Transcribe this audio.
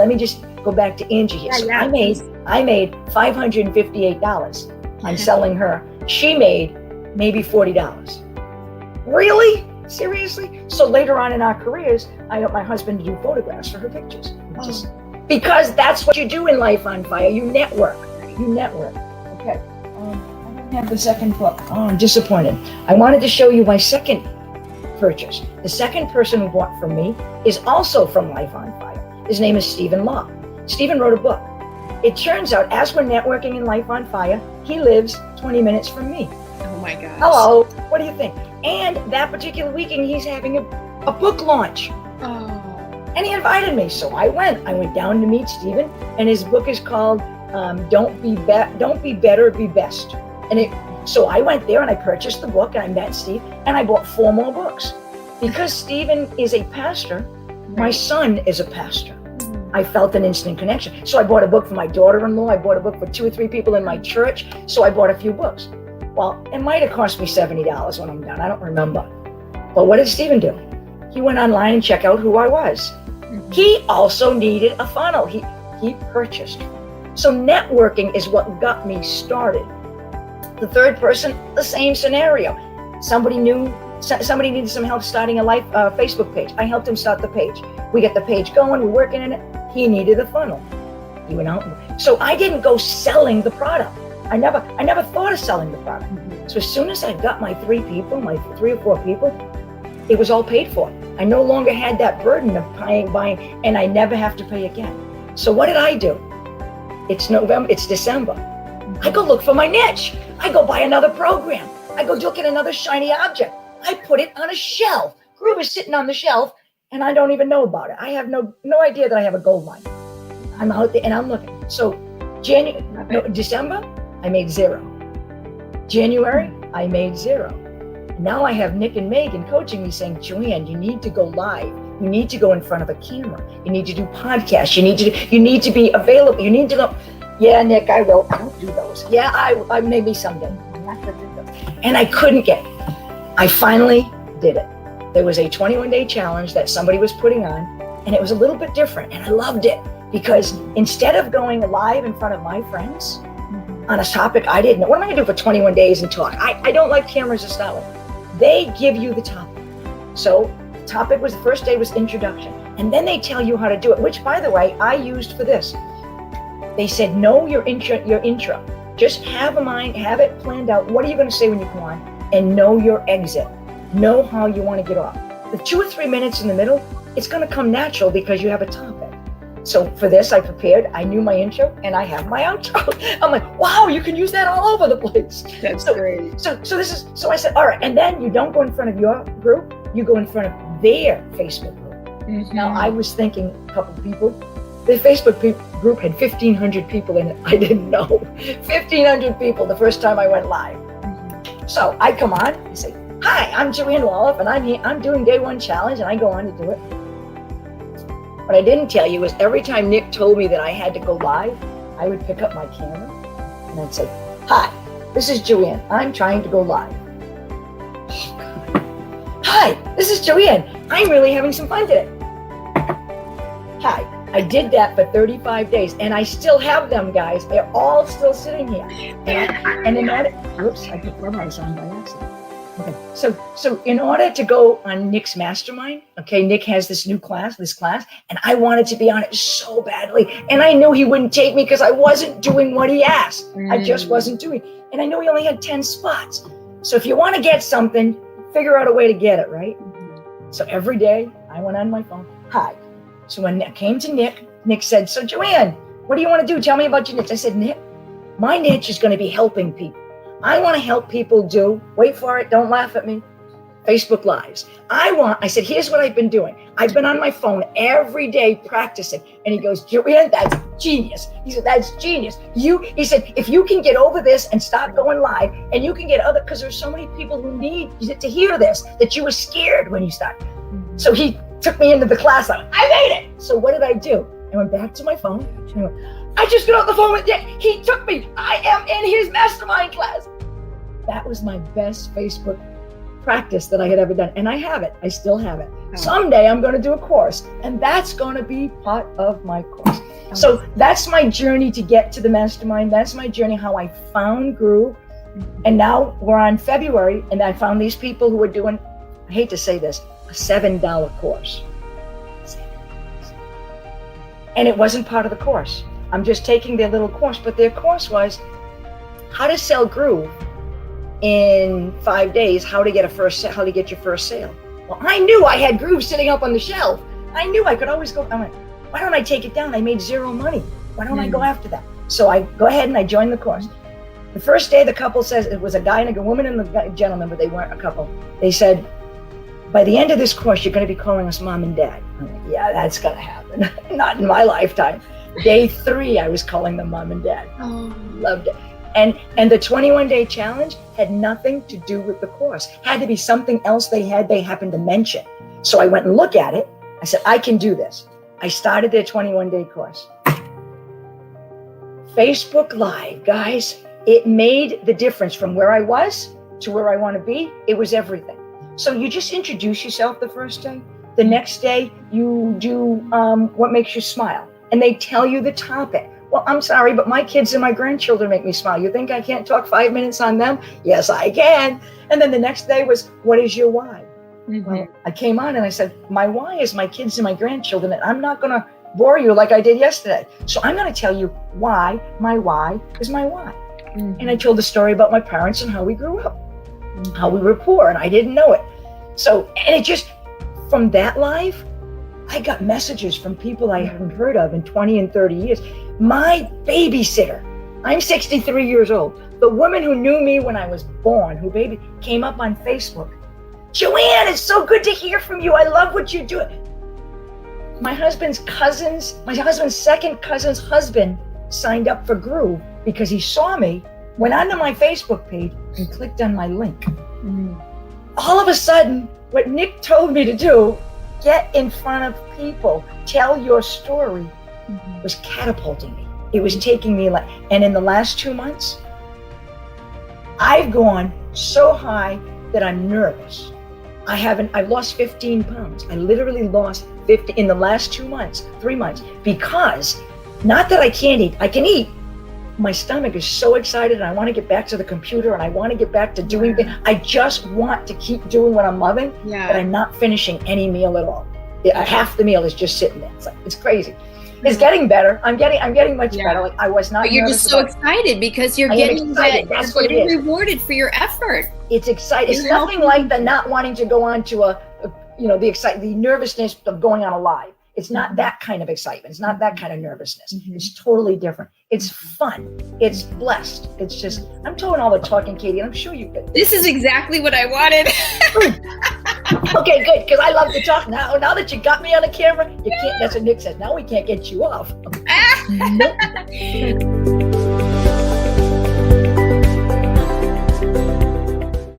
let me just go back to Angie here. So I made $558 on selling her. She made maybe $40. Really? Seriously? So later on in our careers, I got my husband to do photographs for her pictures. Because that's what you do in Life on Fire. You network. Okay. I don't have the second book. Oh, I'm disappointed. I wanted to show you my second purchase. The second person who bought from me is also from Life on Fire. His name is Stephen Law. Stephen wrote a book. It turns out, as we're networking in Life on Fire, he lives 20 minutes from me. Oh my gosh. Hello, what do you think? And that particular weekend, he's having a book launch. Oh. And he invited me, so I went. I went down to meet Stephen, and his book is called Don't Be Better, Be Best. So I went there and I purchased the book, and I met Steve, and I bought 4 more books. Because Stephen is a pastor, my son is a pastor. I felt an instant connection. So I bought a book for my daughter-in-law. I bought a book for 2 or 3 people in my church. So I bought a few books. Well, it might have cost me $70 when I'm done. I don't remember. But what did Stephen do? He went online and checked out who I was. He also needed a funnel. He purchased. So networking is what got me started. The third person, the same scenario. Somebody needed some help starting a Facebook page. I helped him start the page. We get the page going, we're working in it. He needed a funnel. He went out. So I didn't go selling the product. I never thought of selling the product. So as soon as I got my 3 or 4 people, it was all paid for. I no longer had that burden of buying, and I never have to pay again. So what did I do? It's December. I go look for my niche. I go buy another program. I go look at another shiny object. I put it on a shelf. Groove is sitting on the shelf, and I don't even know about it. I have no idea that I have a gold mine. I'm out there and I'm looking. So December, I made 0. January, I made 0. Now I have Nick and Megan coaching me saying, Jo-Ann, you need to go live. You need to go in front of a camera. You need to do podcasts. You need to be available. You need to go. Yeah, Nick, I will. I don't do those. Yeah, I maybe someday. I'm not gonna do those. And I couldn't get it. I finally did it. There was a 21-day challenge that somebody was putting on, and it was a little bit different, and I loved it because instead of going live in front of my friends on a topic I didn't know, what am I gonna do for 21 days and talk? I don't like cameras to start with. They give you the topic. So the topic was, the first day was introduction, and then they tell you how to do it, which, by the way, I used for this. They said, know your intro. Just have it planned out. What are you going to say when you come on? And know your exit. Know how you want to get off. The 2 or 3 minutes in the middle, it's going to come natural because you have a topic. So for this, I prepared. I knew my intro and I have my outro. I'm like, wow, you can use that all over the place. That's great. So I said, all right. And then you don't go in front of your group. You go in front of their Facebook group. Now I was thinking a couple of people. The Facebook group had 1,500 people in it. I didn't know. 1,500 people the first time I went live. So I come on, I say, hi, I'm Jo-Ann Wolloff, and I'm doing day 1 challenge, and I go on to do it. What I didn't tell you is every time Nick told me that I had to go live, I would pick up my camera, and I'd say, hi, this is Jo-Ann. I'm trying to go live. Hi, this is Jo-Ann. I'm really having some fun today. Hi. I did that for 35 days, and I still have them, guys. They're all still sitting here. And in order, whoops, I put Clubhouse on by accident. Okay, so in order to go on Nick's mastermind, okay, Nick has this class, and I wanted to be on it so badly, and I knew he wouldn't take me because I wasn't doing what he asked. I just wasn't doing, and I knew he only had 10 spots. So if you want to get something, figure out a way to get it, right? So every day I went on my phone, hi. So when I came to Nick, Nick said, so Jo-Ann, what do you want to do? Tell me about your niche. I said, Nick, my niche is going to be helping people. I want to help people do, wait for it, don't laugh at me, Facebook Lives. I said, here's what I've been doing. I've been on my phone every day practicing. And he goes, Jo-Ann, that's genius. He said, that's genius. He said, if you can get over this and start going live, and you can get because there's so many people who need to hear this, that you were scared when you started. So he took me into the class. I made it. So what did I do? I went back to my phone. I just got off the phone with Nick. He took me. I am in his mastermind class. That was my best Facebook practice that I had ever done. And I have it. I still have it. Oh. Someday I'm going to do a course, and that's going to be part of my course. Oh. So that's my journey to get to the mastermind. That's my journey, how I found Groove. And now we're on February, and I found these people who are doing, I hate to say this, a $7 course. And it wasn't part of the course. I'm just taking their little course, but their course was how to sell Groove in 5 days, how to get your first sale. Well, I knew I had Groove sitting up on the shelf. I knew I could always go. I went, why don't I take it down? I made zero money. Why don't I go after that? So I go ahead and I joined the course. The first day, the couple says, it was a guy and a woman and the gentleman, but they weren't a couple. They said, by the end of this course, you're going to be calling us mom and dad. I'm like, yeah, that's going to happen. Not in my lifetime. Day 3, I was calling them mom and dad. Oh. Loved it. And the 21-day challenge had nothing to do with the course. Had to be something else they happened to mention. So I went and looked at it. I said, I can do this. I started their 21-day course. Facebook Live, guys, it made the difference from where I was to where I want to be. It was everything. So you just introduce yourself the first day. The next day, you do what makes you smile. And they tell you the topic. Well, I'm sorry, but my kids and my grandchildren make me smile. You think I can't talk 5 minutes on them? Yes, I can. And then the next day was, what is your why? Mm-hmm. Well, I came on and I said, my why is my kids and my grandchildren, and I'm not going to bore you like I did yesterday. So I'm going to tell you why my why is my why. Mm-hmm. And I told the story about my parents and how we grew up, how we were poor, and I didn't know it. So, and it just, from that live, I got messages from people I hadn't heard of in 20 and 30 years. My babysitter, I'm 63 years old. The woman who knew me when I was born, who came up on Facebook. Jo-Ann, it's so good to hear from you. I love what you're doing. My husband's second cousin's husband signed up for Groove because he saw me, went onto my Facebook page and clicked on my link. Mm-hmm. All of a sudden, what Nick told me to do, get in front of people, tell your story, was catapulting me. It was taking me and in the last 2 months, I've gone so high that I'm nervous. I've lost 15 pounds. I literally lost 50 in the last 3 months, because not that I can't eat, I can eat. My stomach is so excited and I want to get back to the computer and I want to get back to doing things. I just want to keep doing what I'm loving, but I'm not finishing any meal at all. Half the meal is just sitting there. It's crazy. It's getting better. I'm getting much better. Like I was not. But you're just so excited because you're getting rewarded for your effort. It's exciting. It's nothing like the not wanting to go on to the nervousness of going on a live. It's not that kind of excitement. It's not that kind of nervousness. Mm-hmm. It's totally different. It's fun. It's blessed. It's just, I'm doing all the talking, Katie, and I'm sure you could. This is exactly what I wanted. Okay, good, because I love to talk. Now that you got me on the camera, you can't, that's what Nick says. Now we can't get you off.